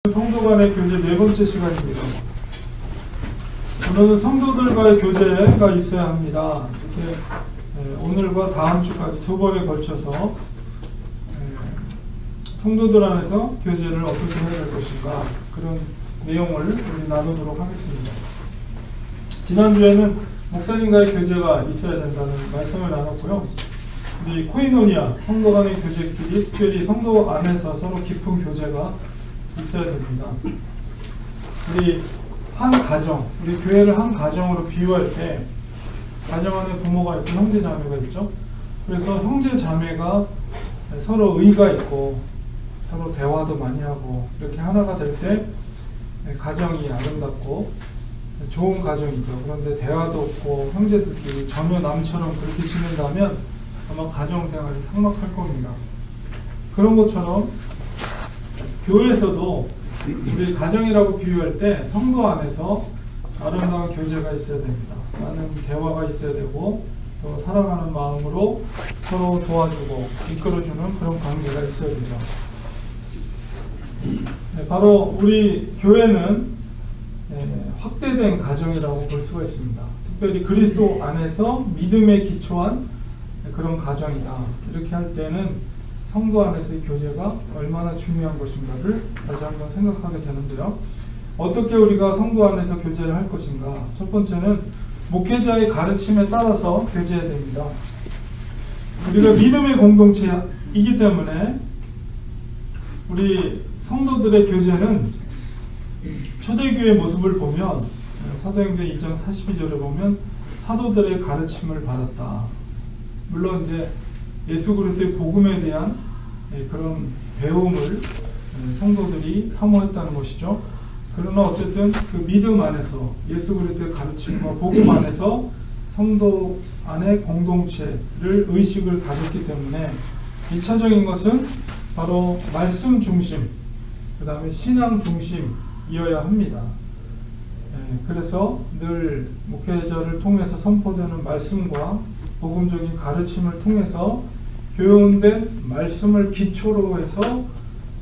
성도 간의 교제 네 번째 시간입니다. 오늘은 성도들과의 교제가 있어야 합니다. 이렇게 오늘과 다음 주까지 두 번에 걸쳐서 성도들 안에서 교제를 어떻게 해야 될 것인가, 그런 내용을 우리 나누도록 하겠습니다. 지난주에는 목사님과의 교제가 있어야 된다는 말씀을 나눴고요. 우리 코이노니아, 성도 간의 교제끼리 특별히 성도 안에서 서로 깊은 교제가 있어야 됩니다. 우리 한 가정, 우리 교회를 한 가정으로 비유할 때 가정 안에 부모가 있고 형제 자매가 있죠. 그래서 형제 자매가 서로 의가 있고 서로 대화도 많이 하고 이렇게 하나가 될 때 가정이 아름답고 좋은 가정이죠. 그런데 대화도 없고 형제들끼리 전혀 남처럼 그렇게 지낸다면 아마 가정생활이 삭막할 겁니다. 그런 것처럼 교회에서도 우리 가정이라고 비유할 때 성도 안에서 아름다운 교제가 있어야 됩니다. 많은 대화가 있어야 되고 또 사랑하는 마음으로 서로 도와주고 이끌어주는 그런 관계가 있어야 되죠. 바로 우리 교회는 확대된 가정이라고 볼 수가 있습니다. 특별히 그리스도 안에서 믿음에 기초한 그런 가정이다. 이렇게 할 때는 성도 안에서의 교제가 얼마나 중요한 것인가를 다시 한번 생각하게 되는데요. 어떻게 우리가 성도 안에서 교제를 할 것인가? 첫 번째는 목회자의 가르침에 따라서 교제해야 됩니다. 우리가 믿음의 공동체이기 때문에 우리 성도들의 교제는 초대교회 모습을 보면 사도행전 2장 42절에 보면 사도들의 가르침을 받았다. 물론 이제 예수 그리스도의 복음에 대한 그런 배움을 성도들이 사모했다는 것이죠. 그러나 어쨌든 그 믿음 안에서 예수 그리스도의 가르침과 복음 안에서 성도 안의 공동체를 의식을 가졌기 때문에 1차적인 것은 바로 말씀 중심, 그 다음에 신앙 중심이어야 합니다. 그래서 늘 목회자를 통해서 선포되는 말씀과 복음적인 가르침을 통해서 교훈된 말씀을 기초로 해서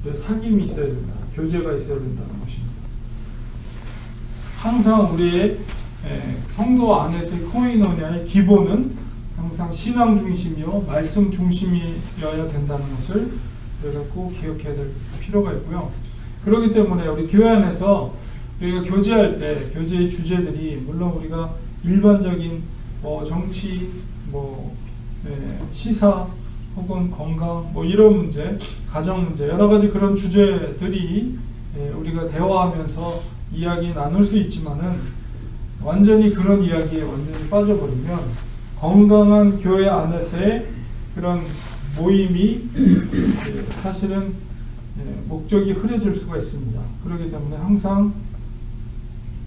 사귐이 있어야 된다. 교제가 있어야 된다는 것입니다. 항상 우리의 성도 안에서의 코이노니아의 기본은 항상 신앙 중심이요 말씀 중심이어야 된다는 것을 우리가 꼭 기억해야 될 필요가 있고요. 그렇기 때문에 우리 교회 안에서 우리가 교제할 때 교제의 주제들이 물론 우리가 일반적인 정치, 시사 혹은 건강 이런 문제, 가정 문제 여러 가지 그런 주제들이 우리가 대화하면서 이야기 나눌 수 있지만은 완전히 그런 이야기에 완전히 빠져버리면 건강한 교회 안에서의 그런 모임이 사실은 목적이 흐려질 수가 있습니다. 그렇기 때문에 항상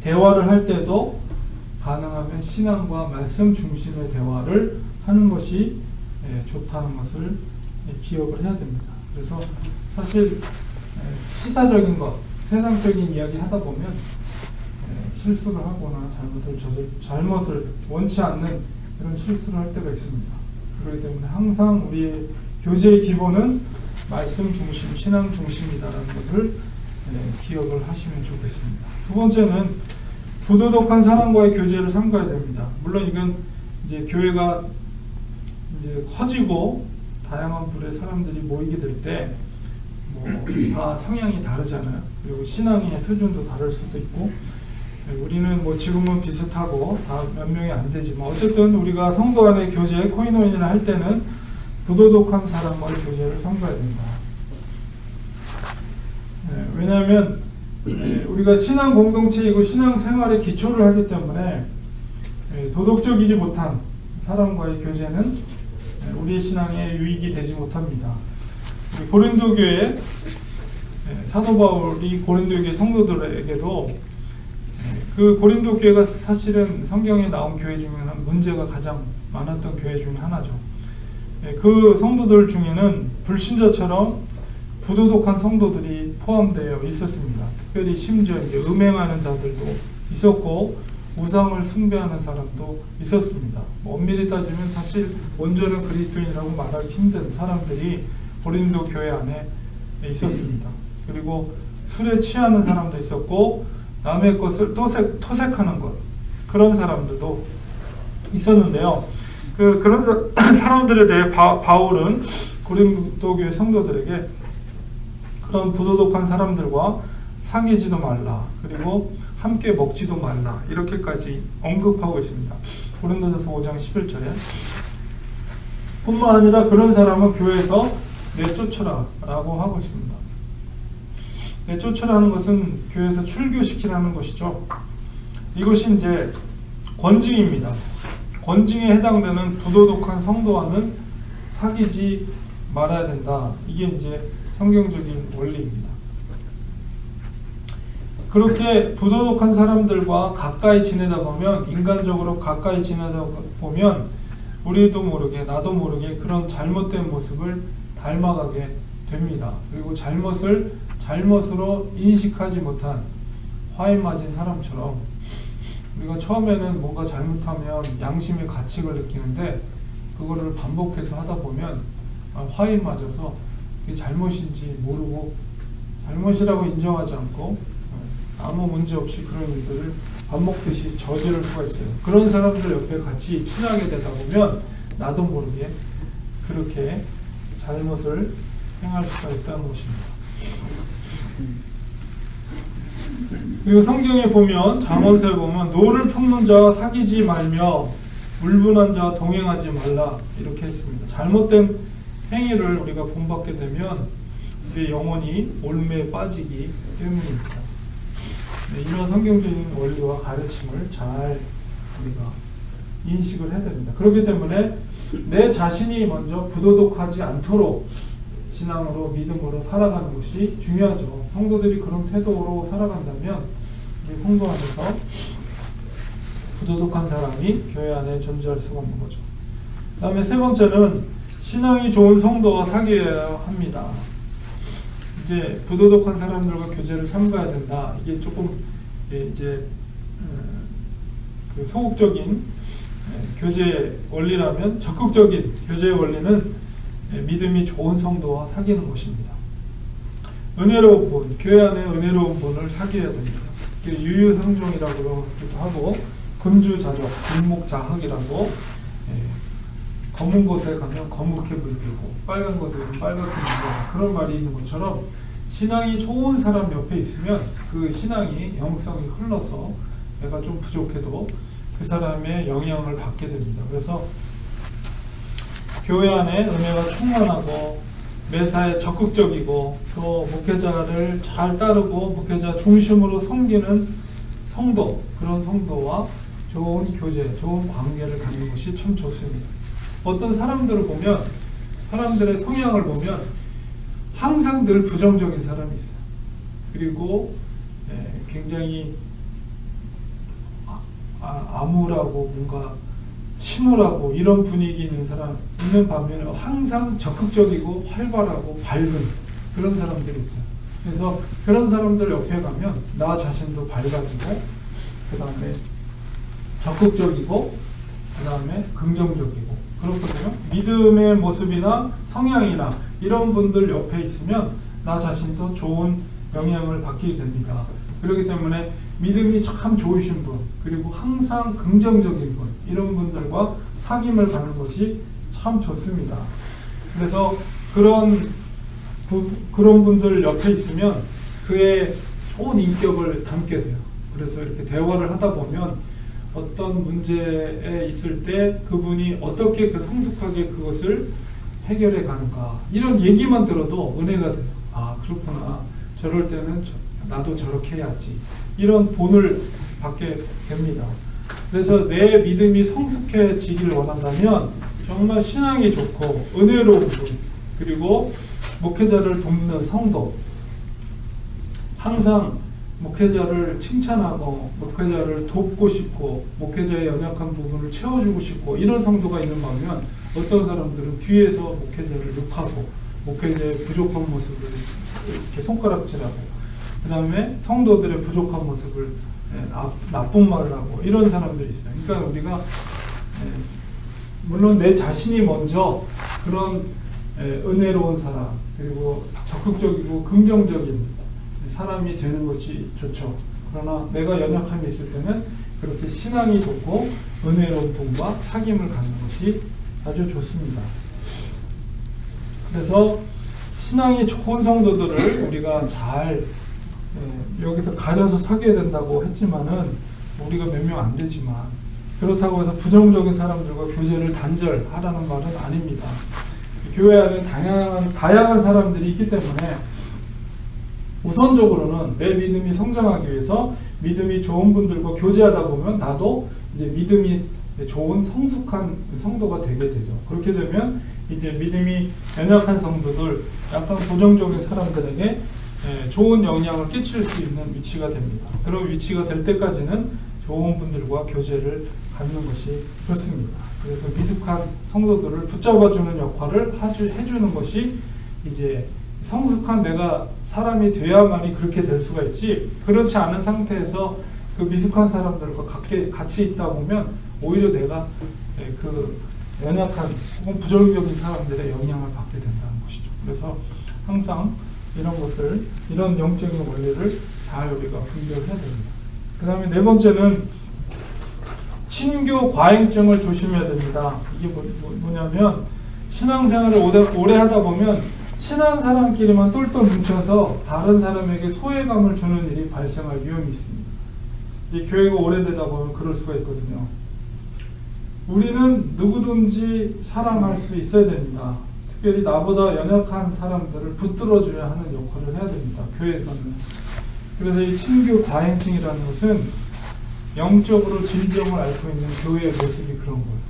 대화를 할 때도 가능하면 신앙과 말씀 중심의 대화를 하는 것이 좋다는 것을 기억을 해야 됩니다. 그래서 사실 시사적인 것, 세상적인 이야기 하다 보면 실수를 하거나 잘못을 원치 않는 그런 실수를 할 때가 있습니다. 그렇기 때문에 항상 우리의 교제의 기본은 말씀 중심, 신앙 중심이다라는 것을 기억을 하시면 좋겠습니다. 두 번째는 부도덕한 사람과의 교제를 삼가야 됩니다. 물론 이건 이제 교회가 이제 커지고 다양한 부류의 사람들이 모이게 될 때 다 성향이 다르잖아요. 그리고 신앙의 수준도 다를 수도 있고 우리는 지금은 비슷하고 다 몇 명이 안 되지만 어쨌든 우리가 성도 간의 교제, 코이노니아를 할 때는 부도덕한 사람과의 교제를 삼가야 된다. 왜냐하면 우리가 신앙 공동체이고 신앙 생활의 기초를 하기 때문에 도덕적이지 못한 사람과의 교제는 우리의 신앙에 유익이 되지 못합니다. 고린도 교회 사도 바울이 고린도 교회 성도들에게도 그 고린도 교회가 사실은 성경에 나온 교회 중에는 문제가 가장 많았던 교회 중에 하나죠. 그 성도들 중에는 불신자처럼 부도덕한 성도들이 포함되어 있었습니다. 특별히 심지어 이제 음행하는 자들도 있었고 우상을 숭배하는 사람도 있었습니다. 엄밀히 따지면 사실 온전한 그리스도인이라고 말하기 힘든 사람들이 고린도 교회 안에 있었습니다. 그리고 술에 취하는 사람도 있었고 남의 것을 토색하는 것, 그런 사람들도 있었는데요. 그런 사람들에 대해 바울은 고린도 교회 성도들에게 그런 부도덕한 사람들과 사귀지도 말라, 그리고 함께 먹지도 말라, 이렇게까지 언급하고 있습니다. 고린도전서 5장 11절에 뿐만 아니라 그런 사람은 교회에서 내쫓으라 라고 하고 있습니다. 내쫓으라는 것은 교회에서 출교시키라는 것이죠. 이것이 이제 권징입니다. 권징에 해당되는 부도덕한 성도와는 사귀지 말아야 된다. 이게 이제 성경적인 원리입니다. 그렇게 부도덕한 사람들과 가까이 지내다 보면, 인간적으로 가까이 지내다 보면 우리도 모르게, 나도 모르게 그런 잘못된 모습을 닮아가게 됩니다. 그리고 잘못으로 인식하지 못한 화인 맞은 사람처럼, 우리가 처음에는 뭔가 잘못하면 양심의 가책을 느끼는데 그거를 반복해서 하다 보면 화인 맞아서 그게 잘못인지 모르고 잘못이라고 인정하지 않고 아무 문제 없이 그런 일들을 밥 먹듯이 저지를 수가 있어요. 그런 사람들 옆에 같이 친하게 되다 보면 나도 모르게 그렇게 잘못을 행할 수가 있다는 것입니다. 그리고 성경에 보면, 잠언서에 보면 노를 품는 자와 사귀지 말며 울분한 자와 동행하지 말라, 이렇게 했습니다. 잘못된 행위를 우리가 본받게 되면 우리의 영혼이 올매에 빠지기 때문입니다. 네, 이런 성경적인 원리와 가르침을 잘 우리가 인식을 해야 됩니다. 그렇기 때문에 내 자신이 먼저 부도덕하지 않도록 신앙으로, 믿음으로 살아가는 것이 중요하죠. 성도들이 그런 태도로 살아간다면 우리 성도 안에서 부도덕한 사람이 교회 안에 존재할 수가 없는 거죠. 그 다음에 세 번째는 신앙이 좋은 성도와 사귀어야 합니다. 이제 부도덕한 사람들과 교제를 삼가야 된다. 이게 조금 이제 그 소극적인 교제 원리라면, 적극적인 교제 원리는 믿음이 좋은 성도와 사귀는 것입니다. 은혜로운 분, 교회 안에 은혜로운 분을 사귀어야 됩니다. 유유상종이라고 그러기도 하고 금주자적, 금목자학이라고, 검은 곳에 가면 검게 물들고 빨간 곳에 가면 빨갛게 물들고, 그런 말이 있는 것처럼 신앙이 좋은 사람 옆에 있으면 그 신앙이 영성이 흘러서 내가 좀 부족해도 그 사람의 영향을 받게 됩니다. 그래서 교회 안에 은혜가 충만하고 매사에 적극적이고 또 목회자를 잘 따르고 목회자 중심으로 섬기는 성도, 그런 성도와 좋은 교제, 좋은 관계를 갖는 것이 참 좋습니다. 어떤 사람들을 보면, 사람들의 성향을 보면 항상 늘 부정적인 사람이 있어요. 그리고 굉장히 암울하고 뭔가 침울하고 이런 분위기 있는 사람 있는 반면에 항상 적극적이고 활발하고 밝은 그런 사람들이 있어요. 그래서 그런 사람들 옆에 가면 나 자신도 밝아지고, 그 다음에 적극적이고, 그 다음에 긍정적이고 그렇거든요. 믿음의 모습이나 성향이나 이런 분들 옆에 있으면 나 자신도 좋은 영향을 받게 됩니다. 그렇기 때문에 믿음이 참 좋으신 분, 그리고 항상 긍정적인 분, 이런 분들과 사귐을 가는 것이 참 좋습니다. 그래서 그런 분들 옆에 있으면 그의 좋은 인격을 담게 돼요. 그래서 이렇게 대화를 하다 보면 어떤 문제에 있을 때 그분이 어떻게 성숙하게 그것을 해결해 가는가, 이런 얘기만 들어도 은혜가 돼요. 아, 그렇구나. 저럴 때는 나도 저렇게 해야지. 이런 본을 받게 됩니다. 그래서 내 믿음이 성숙해지기를 원한다면 정말 신앙이 좋고 은혜로운 분, 그리고 목회자를 돕는 성도, 항상 목회자를 칭찬하고 목회자를 돕고 싶고 목회자의 연약한 부분을 채워주고 싶고 이런 성도가 있는 반면, 어떤 사람들은 뒤에서 목회자를 욕하고 목회자의 부족한 모습을 이렇게 손가락질하고, 그 다음에 성도들의 부족한 모습을 나쁜 말을 하고 이런 사람들이 있어요. 그러니까 우리가 물론 내 자신이 먼저 그런 은혜로운 사람, 그리고 적극적이고 긍정적인 사람이 되는 것이 좋죠. 그러나 내가 연약함이 있을 때는 그렇게 신앙이 좋고 은혜로운 분과 사귐을 갖는 것이 아주 좋습니다. 그래서 신앙이 좋은 성도들을 우리가 잘 여기서 가려서 사귀어야 된다고 했지만은 우리가 몇 명 안 되지만 그렇다고 해서 부정적인 사람들과 교제를 단절하라는 말은 아닙니다. 교회 안에 다양한 사람들이 있기 때문에 우선적으로는 내 믿음이 성장하기 위해서 믿음이 좋은 분들과 교제하다 보면 나도 이제 믿음이 좋은 성숙한 성도가 되게 되죠. 그렇게 되면 이제 믿음이 연약한 성도들, 약간 부정적인 사람들에게 좋은 영향을 끼칠 수 있는 위치가 됩니다. 그런 위치가 될 때까지는 좋은 분들과 교제를 갖는 것이 좋습니다. 그래서 미숙한 성도들을 붙잡아주는 역할을 해주는 것이 이제 성숙한 내가 사람이 돼야만이 그렇게 될 수가 있지, 그렇지 않은 상태에서 그 미숙한 사람들과 같이 있다 보면 오히려 내가 그 연약한 혹은 부정적인 사람들의 영향을 받게 된다는 것이죠. 그래서 항상 이런 영적인 원리를 잘 우리가 분별해야 됩니다. 그 다음에 네 번째는 친교 과잉증을 조심해야 됩니다. 이게 뭐냐면 신앙생활을 오래 하다 보면 친한 사람끼리만 똘똘 뭉쳐서 다른 사람에게 소외감을 주는 일이 발생할 위험이 있습니다. 이 교회가 오래되다 보면 그럴 수가 있거든요. 우리는 누구든지 사랑할 수 있어야 됩니다. 특별히 나보다 연약한 사람들을 붙들어줘야 하는 역할을 해야 됩니다. 교회에서는. 그래서 이 친교 과잉증이라는 것은 영적으로 질병을 앓고 있는 교회의 모습이 그런 거예요.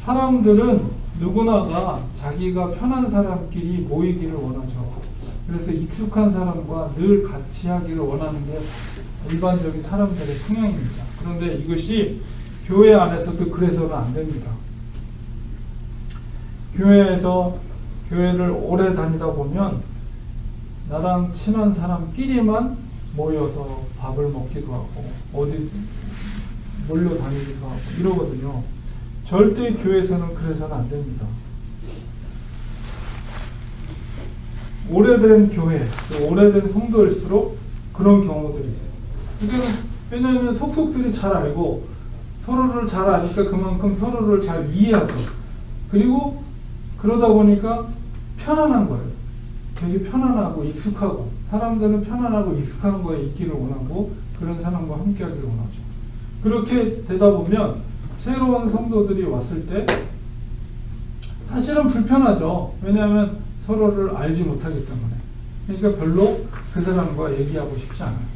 사람들은 누구나가 자기가 편한 사람끼리 모이기를 원하죠. 그래서 익숙한 사람과 늘 같이 하기를 원하는 게 일반적인 사람들의 성향입니다. 그런데 이것이 교회 안에서도 그래서는 안 됩니다. 교회를 오래 다니다 보면 나랑 친한 사람끼리만 모여서 밥을 먹기도 하고 어디 몰려 다니기도 하고 이러거든요. 절대 교회에서는 그래서는 안 됩니다. 오래된 교회, 오래된 성도일수록 그런 경우들이 있어요. 왜냐하면 속속들이 잘 알고 서로를 잘 아니까 그만큼 서로를 잘 이해하고, 그리고 그러다 보니까 편안한 거예요. 되게 편안하고 익숙하고, 사람들은 편안하고 익숙한 거에 있기를 원하고 그런 사람과 함께 하기를 원하죠. 그렇게 되다 보면 새로운 성도들이 왔을 때 사실은 불편하죠. 왜냐하면 서로를 알지 못하기 때문에. 그러니까 별로 그 사람과 얘기하고 싶지 않아요.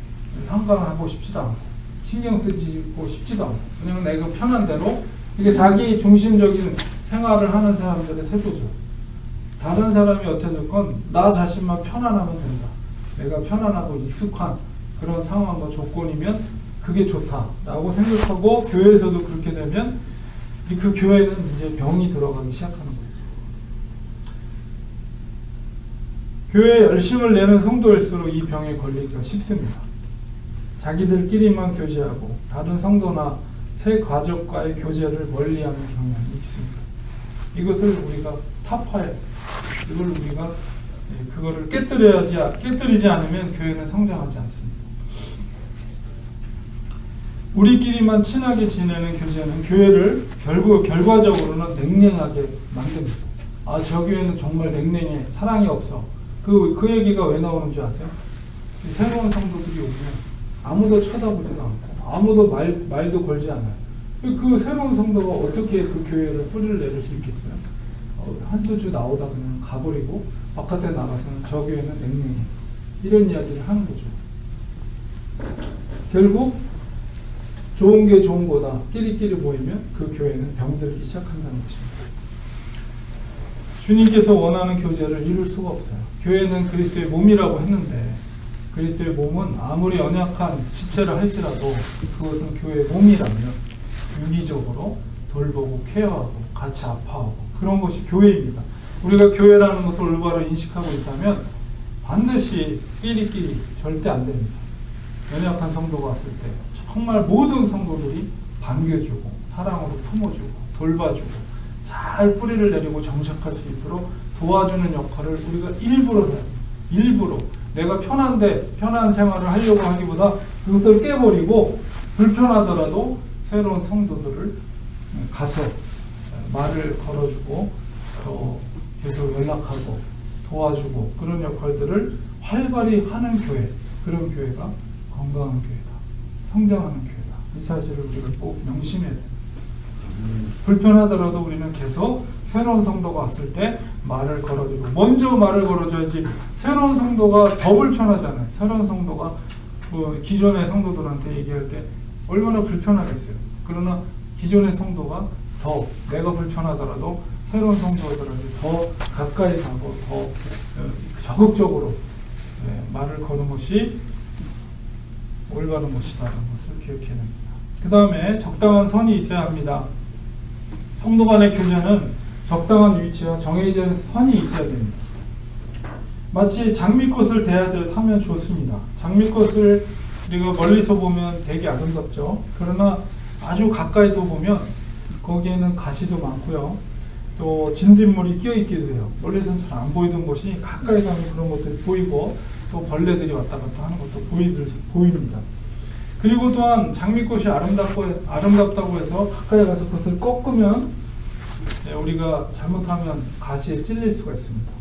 상관하고 싶지도 않고 신경 쓰고 싶지도 않고, 왜냐하면 내가 편한 대로, 이게 자기 중심적인 생활을 하는 사람들의 태도죠. 다른 사람이 어떻게 됐건 나 자신만 편안하면 된다. 내가 편안하고 익숙한 그런 상황과 조건이면 그게 좋다라고 생각하고 교회에서도 그렇게 되면 그 교회는 이제 병이 들어가기 시작하는 거예요. 교회에 열심을 내는 성도일수록 이 병에 걸리기가 쉽습니다. 자기들끼리만 교제하고 다른 성도나 새 가족과의 교제를 멀리하는 경향이 있습니다. 이것을 우리가 타파해야 돼요. 이걸 우리가 그거를 깨뜨리지 않으면 교회는 성장하지 않습니다. 우리끼리만 친하게 지내는 교제는 교회를 결과적으로는 냉랭하게 만듭니다. 아, 저 교회는 정말 냉랭해, 사랑이 없어. 그 얘기가 왜 나오는 줄 아세요? 새로운 성도들이 오면 아무도 쳐다보지도 않고 아무도 말도 걸지 않아요. 그 새로운 성도가 어떻게 그 교회를 뿌리를 내릴 수 있겠어요? 한두 주 나오다 그냥 가버리고 바깥에 나가서는 저 교회는 냉랭해, 이런 이야기를 하는 거죠. 결국 좋은 게 좋은 거다 끼리끼리 모이면 그 교회는 병들기 시작한다는 것입니다. 주님께서 원하는 교제를 이룰 수가 없어요. 교회는 그리스도의 몸이라고 했는데 그리스도의 몸은 아무리 연약한 지체를 할지라도 그것은 교회의 몸이라면 유기적으로 돌보고 케어하고 같이 아파하고 그런 것이 교회입니다. 우리가 교회라는 것을 올바로 인식하고 있다면 반드시 끼리끼리 절대 안 됩니다. 연약한 성도가 왔을 때 정말 모든 성도들이 반겨주고 사랑으로 품어주고 돌봐주고 잘 뿌리를 내리고 정착할 수 있도록 도와주는 역할을 우리가 일부러 해야 돼요. 일부러 내가 편한 생활을 하려고 하기보다 그것을 깨버리고 불편하더라도 새로운 성도들을 가서 말을 걸어주고 또 계속 연락하고 도와주고 그런 역할들을 활발히 하는 교회, 그런 교회가 건강한 교회다, 성장하는 교회다. 이 사실을 우리가 꼭 명심해야 됩니다. 불편하더라도 우리는 계속 새로운 성도가 왔을 때 말을 걸어주고, 먼저 말을 걸어줘야지. 새로운 성도가 더 불편하잖아요. 새로운 성도가 기존의 성도들한테 얘기할 때 얼마나 불편하겠어요. 그러나 기존의 성도가 더 내가 불편하더라도 새로운 성도들한테 더 가까이 가고 더 적극적으로 말을 거는 것이 올바른 것이다라는 것을 기억해야 됩니다. 그 다음에 적당한 선이 있어야 합니다. 성도 간의 교제는 적당한 위치와 정해진 선이 있어야 됩니다. 마치 장미꽃을 대하듯 하면 좋습니다. 장미꽃을 우리가 멀리서 보면 되게 아름답죠. 그러나 아주 가까이서 보면 거기에는 가시도 많고요. 또 진딧물이 끼어있기도 해요. 멀리서는 잘 안 보이던 것이 가까이 가면 그런 것들이 보이고 또 벌레들이 왔다 갔다 하는 것도 보입니다. 그리고 또한 장미꽃이 아름답다고 해서 가까이 가서 그것을 꺾으면 우리가 잘못하면 가시에 찔릴 수가 있습니다.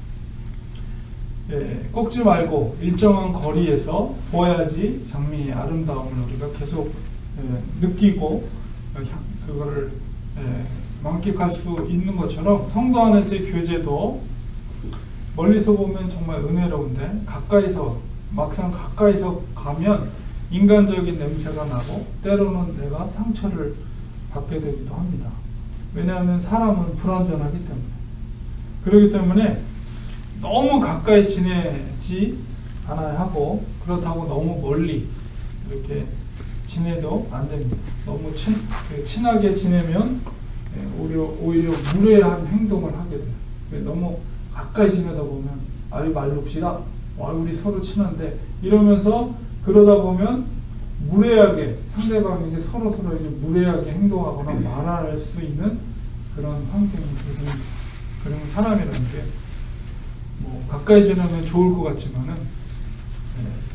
꺾지 말고 일정한 거리에서 보아야지 장미의 아름다움을 우리가 계속 느끼고 그거를 만끽할 수 있는 것처럼 성도 안에서의 교제도 멀리서 보면 정말 은혜로운데 막상 가까이서 가면 인간적인 냄새가 나고 때로는 내가 상처를 받게 되기도 합니다. 왜냐하면 사람은 불완전하기 때문에. 그렇기 때문에 너무 가까이 지내지 않아야 하고, 그렇다고 너무 멀리 이렇게 지내도 안 됩니다. 너무 친하게 지내면 오히려 무례한 행동을 하게 돼요. 너무 가까이 지내다 보면 아유 말롭시다, 우리 서로 친한데 이러면서 그러다 보면 무례하게 상대방에게 서로 이제 무례하게 행동하거나 말할 수 있는 그런 환경이 되는 그런 사람이라는 게 가까이 지내면 좋을 것 같지만은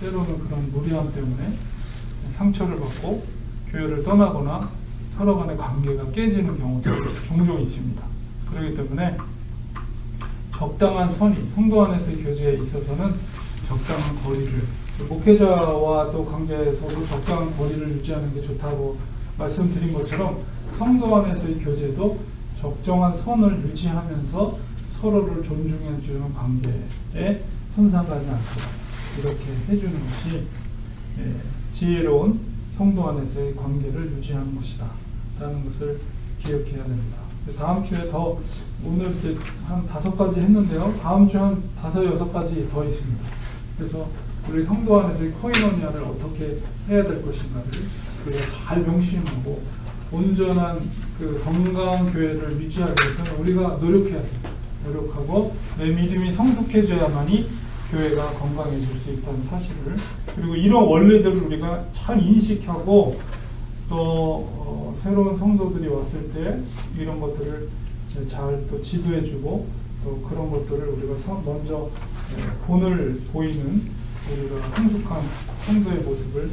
때로는 그런 무례함 때문에 상처를 받고 교회를 떠나거나 서로 간의 관계가 깨지는 경우도 종종 있습니다. 그렇기 때문에 적당한 선이 성도 안에서의 교제에 있어서는 적당한 거리를, 목회자와 또 관계에서도 적당한 거리를 유지하는 게 좋다고 말씀드린 것처럼 성도 안에서의 교제도 적정한 선을 유지하면서 서로를 존중해주는 관계에 손상가지 않도록 이렇게 해주는 것이 지혜로운 성도 안에서의 관계를 유지하는 것이다 라는 것을 기억해야 됩니다. 다음 주에 오늘 이제 한 5가지 했는데요. 다음 주 한 5-6가지 더 있습니다. 그래서 우리 성도 안에서의 코이노니아를 어떻게 해야 될 것인가를 우리가 잘 명심하고 온전한 그 건강한 교회를 유지하기 위해서는 우리가 노력해야 돼요. 노력하고 내 믿음이 성숙해져야만이 교회가 건강해질 수 있다는 사실을, 그리고 이런 원리들을 우리가 잘 인식하고 또 새로운 성도들이 왔을 때 이런 것들을 잘 또 지도해주고 또 그런 것들을 우리가 먼저 본을 보이는 우리가 성숙한 성도의 모습을